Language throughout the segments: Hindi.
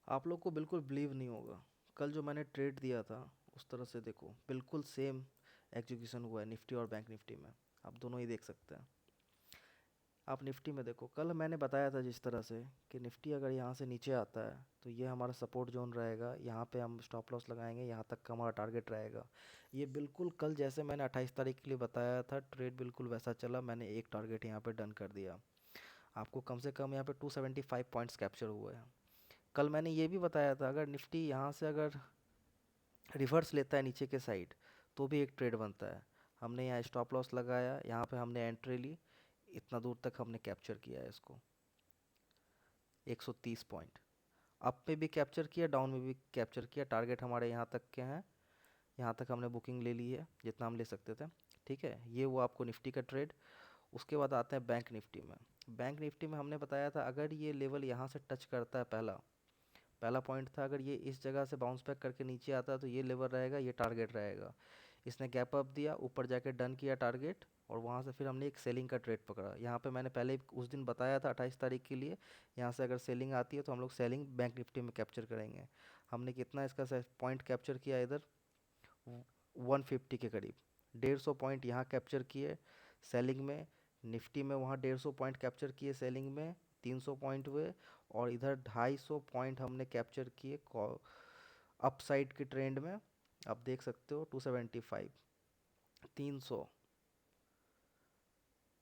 आप लोग को बिल्कुल बिलीव नहीं होगा, कल जो मैंने ट्रेड दिया था उस तरह से देखो बिल्कुल सेम एग्जीक्यूशन हुआ है निफ्टी और बैंक निफ्टी में। आप दोनों ही देख सकते हैं। आप निफ्टी में देखो, कल मैंने बताया था जिस तरह से कि निफ्टी अगर यहाँ से नीचे आता है तो ये हमारा सपोर्ट जोन रहेगा, यहाँ पे हम स्टॉप लॉस लगाएंगे, यहाँ तक का हमारा टारगेट रहेगा। ये बिल्कुल कल जैसे मैंने 28 तारीख के लिए बताया था ट्रेड बिल्कुल वैसा चला। मैंने एक टारगेट यहाँ पे डन कर दिया। आपको कम से कम यहाँ पे 275 पॉइंट्स कैप्चर हुए हैं। कल मैंने ये भी बताया था अगर निफ्टी यहाँ से अगर रिवर्स लेता है नीचे के साइड तो भी एक ट्रेड बनता है। हमने यहाँ स्टॉप लॉस लगाया, यहाँ पे हमने एंट्री ली, इतना दूर तक हमने कैप्चर किया है इसको, 130 पॉइंट। अप में भी कैप्चर किया, डाउन में भी कैप्चर किया। टारगेट हमारे यहाँ तक के हैं, यहाँ तक हमने बुकिंग ले ली है जितना हम ले सकते थे। ठीक है, ये वो आपको निफ्टी का ट्रेड। उसके बाद आते हैं बैंक निफ्टी में। बैंक निफ्टी में हमने बताया था अगर ये लेवल यहाँ से टच करता है, पहला पहला पॉइंट था, अगर ये इस जगह से बाउंस बैक करके नीचे आता है तो ये लेवल रहेगा, ये टारगेट रहेगा। इसने गैप अप दिया, ऊपर जाके डन किया टारगेट, और वहाँ से फिर हमने एक सेलिंग का ट्रेड पकड़ा। यहाँ पे मैंने पहले उस दिन बताया था 28 तारीख के लिए, यहाँ से अगर सेलिंग आती है तो हम लोग सेलिंग बैंक निफ्टी में कैप्चर करेंगे। हमने कितना इसका पॉइंट कैप्चर किया इधर, 150 के करीब। 150 पॉइंट यहाँ कैप्चर किए सेलिंग में। निफ्टी में वहाँ 150 पॉइंट कैप्चर किए सेलिंग में, 300 पॉइंट हुए। और इधर 250 पॉइंट हमने कैप्चर किए अपसाइड के ट्रेंड में। आप देख सकते हो 275, 300,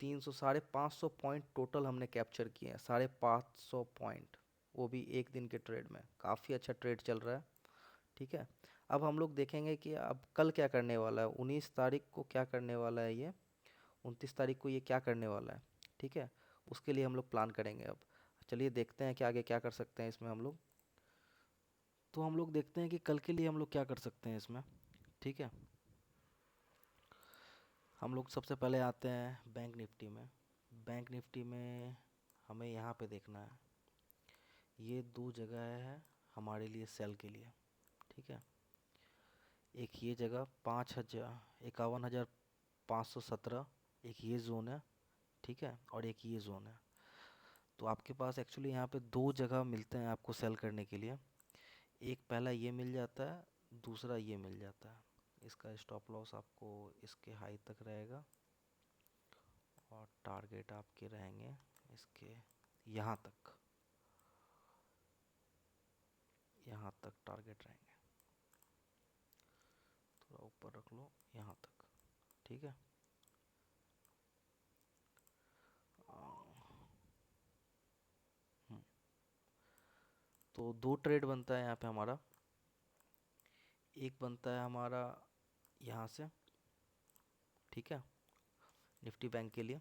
300, 550 पॉइंट टोटल हमने कैप्चर किए हैं, 550 पॉइंट, वो भी एक दिन के ट्रेड में। काफ़ी अच्छा ट्रेड चल रहा है। ठीक है, अब हम लोग देखेंगे कि अब कल क्या करने वाला है, 19 तारीख को क्या करने वाला है ये, 29 तारीख को ये क्या करने वाला है। ठीक है, उसके लिए हम लोग प्लान करेंगे अब। चलिए देखते हैं कि आगे क्या कर सकते हैं इसमें हम लोग। तो हम लोग देखते हैं कि कल के लिए हम लोग क्या कर सकते हैं इसमें। ठीक है, हम लोग सबसे पहले आते हैं बैंक निफ्टी में। बैंक निफ्टी में हमें यहाँ पे देखना है, ये दो जगह है हमारे लिए सेल के लिए। ठीक है, एक ये जगह 5,000, 51,517, एक ये जोन है। ठीक है, और एक ये जोन है। तो आपके पास एक्चुअली यहाँ पे दो जगह मिलते हैं आपको सेल करने के लिए। एक पहला ये मिल जाता है, दूसरा ये मिल जाता है। इसका स्टॉप लॉस आपको इसके हाई तक रहेगा, और टारगेट आपके रहेंगे इसके यहाँ तक, यहाँ तक टारगेट रहेंगे। थोड़ा ऊपर रख लो, यहाँ तक। ठीक है, अ, हम्म, तो दो ट्रेड बनता है यहाँ पे हमारा। एक बनता है हमारा यहाँ से, ठीक है, निफ्टी बैंक के लिए।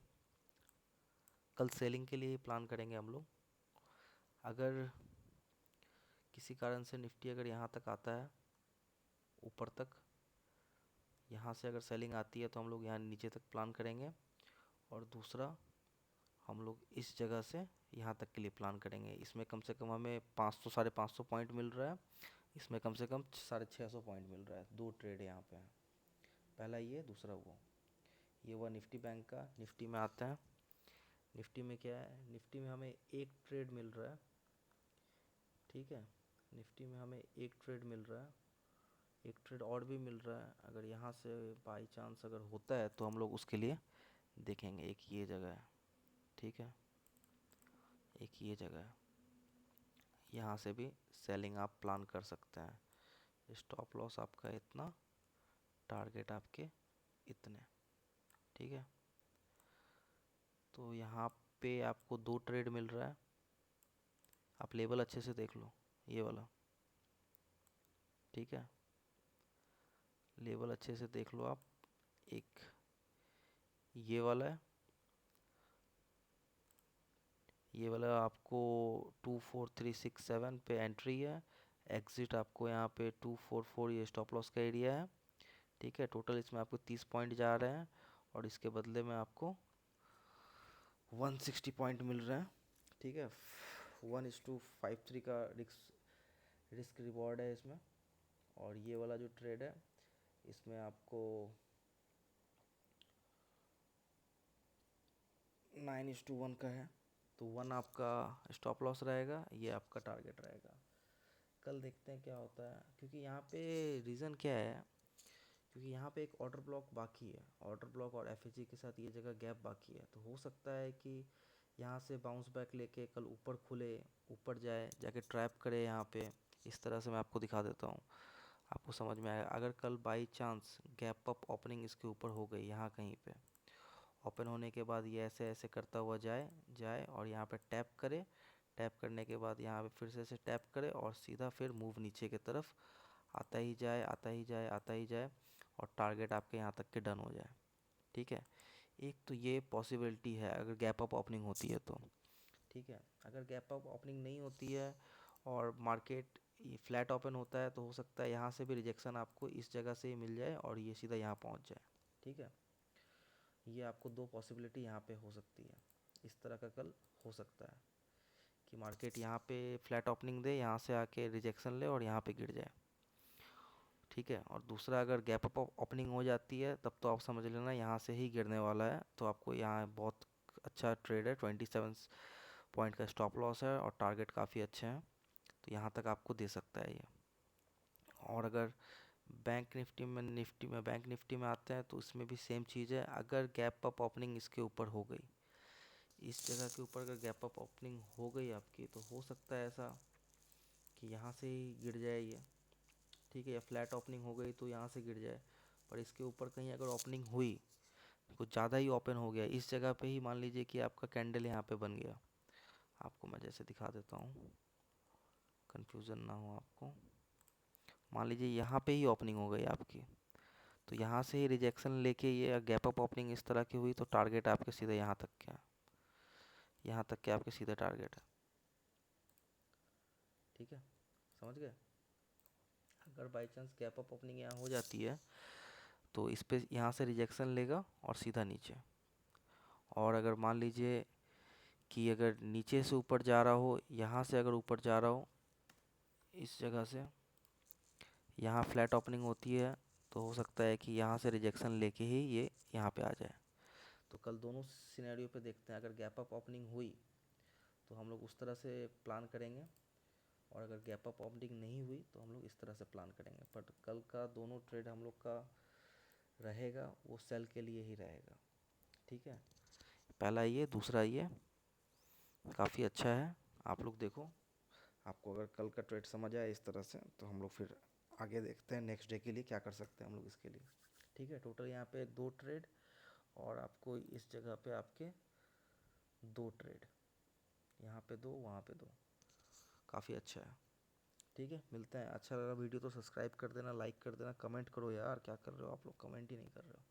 कल सेलिंग के लिए प्लान करेंगे हम लोग। अगर किसी कारण से निफ्टी अगर यहाँ तक आता है, ऊपर तक, यहाँ से अगर सेलिंग आती है तो हम लोग यहाँ नीचे तक प्लान करेंगे। और दूसरा, हम लोग इस जगह से यहाँ तक के लिए प्लान करेंगे। इसमें कम से कम हमें 500, 550 पॉइंट मिल रहा है। इसमें कम से कम 650 पॉइंट मिल रहा है। दो ट्रेड यहाँ पे हैं, पहला ये, दूसरा वो। ये हुआ निफ्टी बैंक का। निफ्टी में आते हैं। निफ्टी में क्या है, निफ्टी में हमें एक ट्रेड मिल रहा है। ठीक है, निफ्टी में हमें एक ट्रेड मिल रहा है, एक ट्रेड और भी मिल रहा है। अगर यहाँ से बाई चांस अगर होता है तो हम लोग उसके लिए देखेंगे। एक ये जगह है, ठीक है, एक ये जगह है, यहाँ से भी सेलिंग आप प्लान कर सकते हैं। स्टॉप लॉस आपका इतना, टारगेट आपके इतने। ठीक है, तो यहाँ पे आपको दो ट्रेड मिल रहा है। आप लेवल अच्छे से देख लो, ये वाला। ठीक है, लेवल अच्छे से देख लो आप। एक ये वाला है, ये वाला आपको 24367 पे एंट्री है। एग्ज़िट आपको यहाँ पे 244, ये स्टॉप लॉस का एरिया है। ठीक है, टोटल इसमें आपको 30 पॉइंट जा रहे हैं, और इसके बदले में आपको 160 पॉइंट मिल रहे हैं। ठीक है, 1:53 का रिस्क रिवॉर्ड है इसमें। और ये वाला जो ट्रेड है, इसमें आपको 9:1 का है। तो 1 आपका स्टॉप लॉस रहेगा, ये आपका टारगेट रहेगा। कल देखते हैं क्या होता है, क्योंकि यहाँ पे रीज़न क्या है, क्योंकि यहाँ पे एक ऑर्डर ब्लॉक बाकी है, ऑर्डर ब्लॉक और एफएजी के साथ ये जगह गैप बाकी है, तो हो सकता है कि यहाँ से बाउंस बैक लेके कल ऊपर खुले, ऊपर जाए, जाके ट्रैप करे यहाँ पे। इस तरह से मैं आपको दिखा देता हूँ, आपको समझ में आएगा। अगर कल by chance gap up opening इसके ऊपर हो गई, यहाँ कहीं पे ओपन होने के बाद ये ऐसे ऐसे करता हुआ जाए जाए और यहाँ पे टैप करे, टैप करने के बाद यहाँ पे फिर से ऐसे टैप करे और सीधा फिर मूव नीचे की तरफ आता ही जाए, आता ही जाए, आता ही जाए, और टारगेट आपके यहाँ तक के डन हो जाए। ठीक है, एक तो ये पॉसिबिलिटी है अगर गैप अप ओपनिंग होती है तो। ठीक है, अगर गैप अप ओपनिंग नहीं होती है और मार्केट फ्लैट ओपन होता है, तो हो सकता है यहाँ से भी रिजेक्शन आपको इस जगह से ही मिल जाए और ये सीधा यहाँ पहुँच जाए। ठीक है, ये आपको दो पॉसिबिलिटी यहाँ पे हो सकती है। इस तरह का कल हो सकता है कि मार्केट यहाँ पे फ्लैट ओपनिंग दे, यहाँ से आके रिजेक्शन ले और यहाँ पे गिर जाए। ठीक है, और दूसरा अगर गैप अप ओपनिंग हो जाती है तब तो आप समझ लेना यहाँ से ही गिरने वाला है, तो आपको यहाँ बहुत अच्छा ट्रेड है, 27 पॉइंट का स्टॉप लॉस है और टारगेट काफ़ी अच्छे हैं, तो यहाँ तक आपको दे सकता है ये। और अगर बैंक निफ्टी में आते हैं तो उसमें भी सेम चीज़ है। अगर गैप अप ओपनिंग इसके ऊपर हो गई, इस जगह के ऊपर अगर गैप अप ओपनिंग हो गई आपकी, तो हो सकता है ऐसा कि यहाँ से ही गिर जाए ये। ठीक है, या फ्लैट ओपनिंग हो गई तो यहाँ से गिर जाए, पर इसके ऊपर कहीं अगर ओपनिंग हुई, कुछ ज़्यादा ही ओपन हो गया इस जगह पे ही, मान लीजिए कि आपका कैंडल यहाँ पे बन गया, आपको मैं जैसे दिखा देता हूँ, कन्फ्यूज़न ना हो आपको। मान लीजिए यहाँ पे ही ओपनिंग हो गई आपकी, तो यहाँ से ही रिजेक्शन लेके ये गैप अप ओपनिंग इस तरह की हुई, तो टारगेट आपके सीधे यहाँ तक क्या, यहाँ तक के आपके सीधे टारगेट है। ठीक है, समझ गए। अगर by chance gap up opening यहाँ हो जाती है तो इस पे यहाँ से रिजेक्शन लेगा और सीधा नीचे। और अगर मान लीजिए कि अगर नीचे से ऊपर जा रहा हो, यहाँ से अगर ऊपर जा रहा हो इस जगह से, यहाँ फ्लैट ओपनिंग होती है, तो हो सकता है कि यहाँ से रिजेक्शन लेके ही ये यहाँ पे आ जाए। तो कल दोनों सिनेरियो पे देखते हैं। अगर गैप अप ओपनिंग हुई तो हम लोग उस तरह से प्लान करेंगे, और अगर गैप अप ओपनिंग नहीं हुई तो हम लोग इस तरह से प्लान करेंगे। बट कल का दोनों ट्रेड हम लोग का रहेगा वो सेल के लिए ही रहेगा। ठीक है, पहला ये, दूसरा ये, काफ़ी अच्छा है। आप लोग देखो, आपको अगर कल का ट्रेड समझ आया इस तरह से, तो हम लोग फिर आगे देखते हैं नेक्स्ट डे के लिए क्या कर सकते हैं हम लोग इसके लिए। ठीक है, टोटल यहाँ पे दो ट्रेड, और आपको इस जगह पे आपके दो ट्रेड, यहाँ पे दो, वहाँ पे दो, काफ़ी अच्छा है। ठीक है, मिलते हैं। अच्छा लगा वीडियो तो सब्सक्राइब कर देना, लाइक कर देना, कमेंट करो यार, क्या कर रहे हो आप लोग, कमेंट ही नहीं कर रहे हो।